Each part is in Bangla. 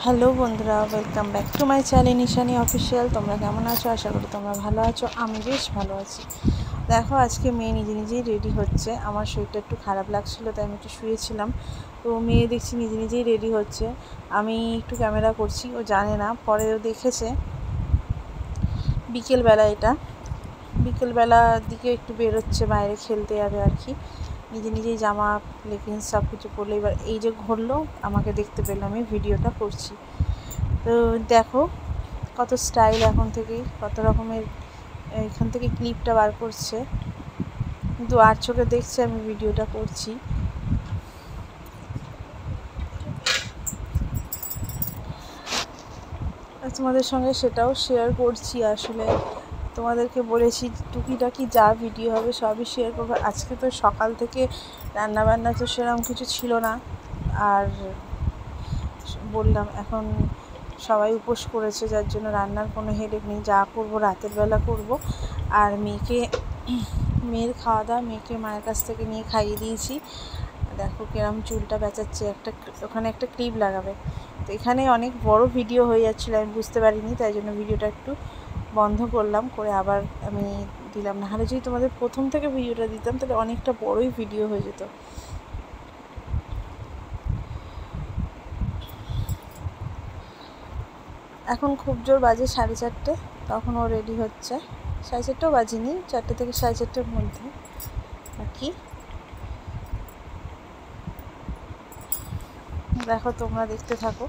হ্যালো বন্ধুরা, welcome back to my channel Nishani official. তোমরা কেমন আছো? আশা করি তোমরা ভালো আছো। আমি বেশ ভালো আছি। দেখো, আজকে মেয়ে নিজে নিজেই রেডি হচ্ছে। আমার শরীরটা একটু খারাপ লাগছিলো, তাই আমি একটু শুয়েছিলাম। তো মেয়ে দেখছি নিজে নিজেই রেডি হচ্ছে। আমি একটু ক্যামেরা করছি, ও জানে না, পরে ও দেখেছে। বিকেলবেলা, এটা বিকেলবেলার দিকে একটু বেরোচ্ছে, বাইরে খেলতে যাবে আর কি। নিজে নিজেই জামা লেগিংস সব কিছু পরলো। এবার এই যে ঘুরলো, আমাকে দেখতে পেলো, আমি ভিডিওটা করছি। তো দেখো কত স্টাইল, এখন থেকেই কত রকমের এখান থেকে ক্লিপটা বার করছে, কিন্তু আর চোখে দেখছে আমি ভিডিওটা করছি। তোমাদের সঙ্গে সেটাও শেয়ার করছি। আসলে তোমাদেরকে বলেছি টুকিটাকি যা ভিডিও হবে সবই শেয়ার করবো। আজকে তো সকাল থেকে রান্নাবান্না তো সেরকম কিছু ছিল না, আর বললাম এখন সবাই উপোস করেছে, যার জন্য রান্নার কোনো হেডেক নেই। যা করব রাতের বেলা করব। আর মেয়ের খাওয়া দাওয়া, মেয়েকে মায়ের কাছ থেকে নিয়ে খাইয়ে দিয়েছি। দেখো কিরম চুলটা বেঁচাচ্ছে, ওখানে একটা ক্লিপ লাগাবে। তো এখানে অনেক বড় ভিডিও হয়ে যাচ্ছিলো, আমি বুঝতে পারিনি, তাই জন্য ভিডিওটা একটু বন্ধ করলাম, করে আবার আমি দিলাম। নাহলে যদি তোমাদের প্রথম থেকে ভিডিওটা দিতাম তাহলে অনেকটা বড়ই ভিডিও হয়ে যেত। এখন খুব জোর বাজে 4:30, তখন ও রেডি হচ্ছে। 4:30টাও বাজেনি, 4টে থেকে 4:30টার মধ্যে আর কি। দেখো, তোমরা দেখতে থাকো।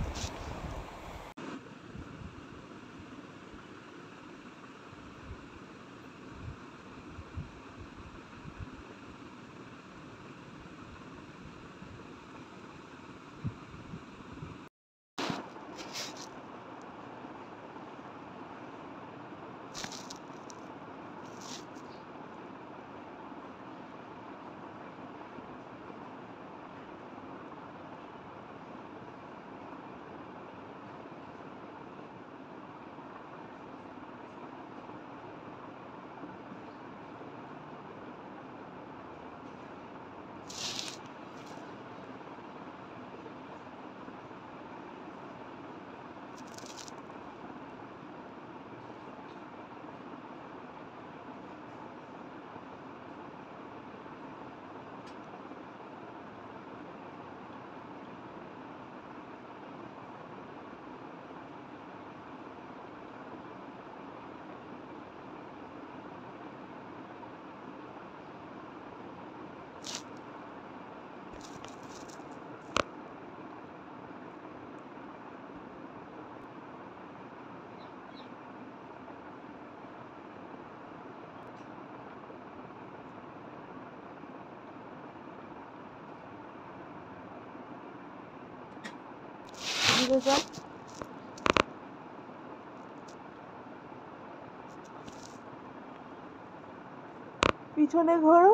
পিছনে ঘোরো,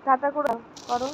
টাটা করে করো।